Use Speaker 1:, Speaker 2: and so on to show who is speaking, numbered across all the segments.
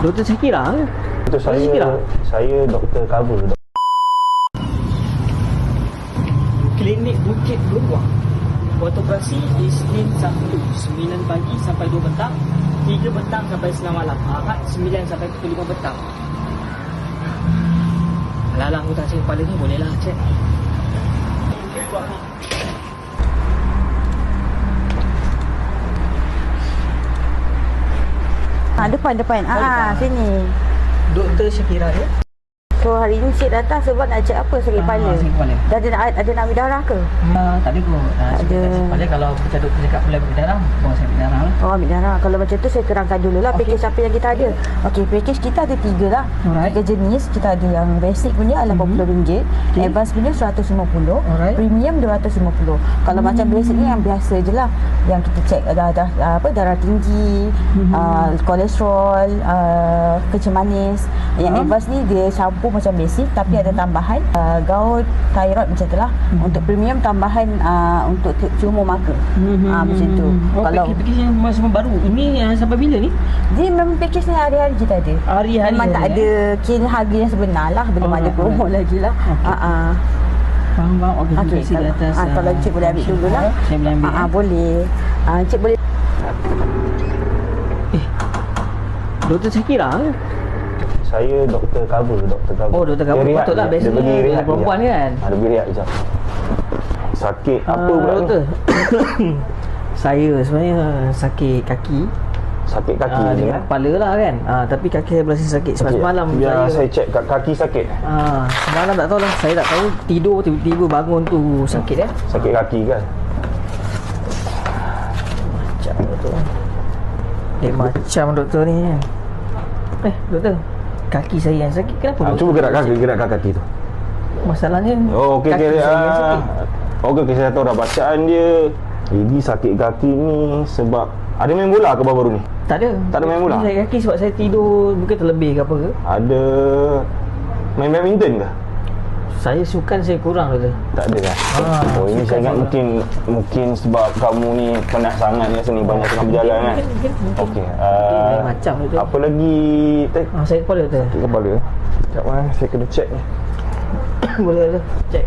Speaker 1: Doktor Syakira ke?
Speaker 2: Doktor saya doktor cover.
Speaker 1: Klinik Bukit Beruang. Waktu operasi Isnin Sabtu 9 pagi sampai 2 petang, 3 petang sampai 9 malam. Ahad 9 sampai pukul 5 petang. Alah, aku tak cek kepala ni, bolehlah cek.
Speaker 3: Depan. Sini.
Speaker 1: Doktor Syakira ya?
Speaker 3: So hari ni Cik datang sebab nak cek apa sakit kepala.
Speaker 1: Sakit kepala.
Speaker 3: Dah ada nak ambil darah ke?
Speaker 1: Tak ada kot.
Speaker 3: Ada.
Speaker 1: Kepala kalau macam doktor cakap boleh ambil darah, buang saya ambil darah lah.
Speaker 3: Oh, ambil darah. Kalau macam tu saya terangkan dululah package apa yang kita ada. Okey, package kita ada 3 lah.
Speaker 1: Alright.
Speaker 3: 3 jenis. Kita ada yang basic punya RM80, advance punya RM150, premium RM250. Kalau macam basic ni yang biasa je lah. Yang kita cek darah tinggi, kolesterol, kecil manis. Yang advance ni dia campur macam basic tapi ada tambahan gout, thyroid macam tu lah. Untuk premium tambahan untuk tumor mata. Macam tu. Kalau
Speaker 1: package yang masih baru. Ini sampai bila ni?
Speaker 3: dia memang package ni hari-hari kita ada.
Speaker 1: Hari-hari
Speaker 3: memang tak ada kira harga yang sebenar lah. Belum ada promo lagi lah.
Speaker 1: Faham. Okey, di atas.
Speaker 3: Kalau Cik boleh ambil dulu lah.
Speaker 1: Saya boleh ambil.
Speaker 3: Boleh. Cik boleh.
Speaker 1: Doktor Syakira ke?
Speaker 2: Saya doktor cover.
Speaker 1: Oh, doktor cover. Patutlah biasanya perempuan kan?
Speaker 2: Ada beriak sekejap. Sakit apa pula
Speaker 1: doktor? Saya sebenarnya sakit kaki.
Speaker 2: Sakit kaki
Speaker 1: dengan kepala lah kan. Tapi kaki saya berasa sakit sebab semalam
Speaker 2: saya cek kat kaki sakit.
Speaker 1: Semalam tak tahu lah. Saya tak tahu tidur tiba-tiba bangun tu sakit
Speaker 2: Sakit kaki kan?
Speaker 1: Macam doktor. Macam doktor ni kan. Doktor, kaki saya yang sakit. Kenapa?
Speaker 2: Cuba gerakkan kaki tu.
Speaker 1: Masalahnya
Speaker 2: okey.
Speaker 1: Kaki saya yang sakit.
Speaker 2: Okey, saya tahu dah bacaan dia. Ini sakit kaki ni sebab ada main bola ke baru-baru ni?
Speaker 1: Tak ada main bola. Sakit kaki sebab saya tidur mungkin terlebih ke apa ke?
Speaker 2: Ada main badminton ke?
Speaker 1: Saya sukan saya kurang doktor.
Speaker 2: Tak ada kan? Ini saya ingat mungkin sebab kamu ni penat sangat ni sini banyak tengah berjalan kan? Okey.
Speaker 1: Macam doktor.
Speaker 2: Apa lagi?
Speaker 1: Saya kepala doktor.
Speaker 2: Sakit kepala. Sekejap saya kena check ni.
Speaker 1: Boleh doktor. Check.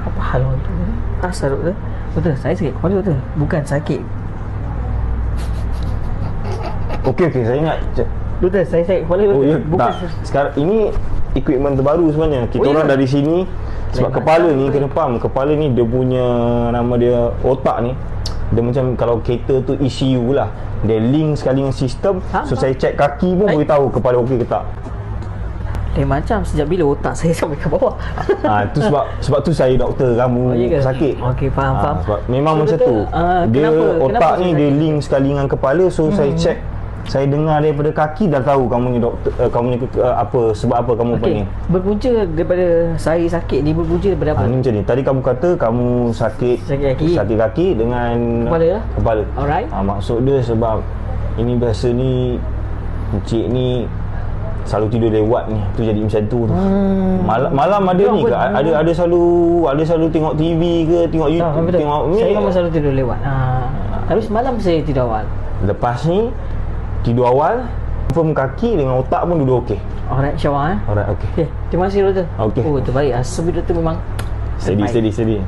Speaker 1: Apa hal orang tu? Asal doktor? Doktor, saya sakit kepala doktor. Bukan sakit.
Speaker 2: Okey, saya ingat.
Speaker 1: Doktor, saya sakit kepala doktor.
Speaker 2: Bukan. Sekarang ini equipment terbaru sebenarnya. Kita orang dari sini sebab kepala ni kena faham. Kepala ni dia punya nama dia otak ni. Dia macam kalau kereta tu ECU lah. Dia link sekali dengan sistem. So saya check kaki pun boleh tahu kepala okey ke tak.
Speaker 1: Macam sejak bila otak saya sampai ke bawah.
Speaker 2: Tu sebab tu saya doktor kamu sakit.
Speaker 1: Okey, faham.
Speaker 2: Sebab memang macam tu. Dia otak ni dia link sekali dengan kepala. So saya check. Saya dengar daripada kaki dah tahu kamu ni doktor, kamu ni sebab apa kamu pening.
Speaker 1: Berpunca daripada saya sakit ni, berpunca daripada apa?
Speaker 2: Ni macam ni. Tadi kamu kata kamu sakit kaki dengan kepala.
Speaker 1: Alright.
Speaker 2: Maksud dia sebab ini biasa ni encik ni selalu tidur lewat ni. Tu jadi macam tu. Malam ada ni ke? Ada selalu tengok TV ke, tengok YouTube, tengok ni.
Speaker 1: Saya memang selalu tidur lewat. Tapi semalam saya tidur awal.
Speaker 2: Lepas ni tidur awal, confirm kaki dengan otak pun duduk okey.
Speaker 1: Alright, insyaAllah.
Speaker 2: Alright, okey.
Speaker 1: Terima kasih doktor.
Speaker 2: Okey.
Speaker 1: Terbaik. Asal doktor memang
Speaker 2: steady.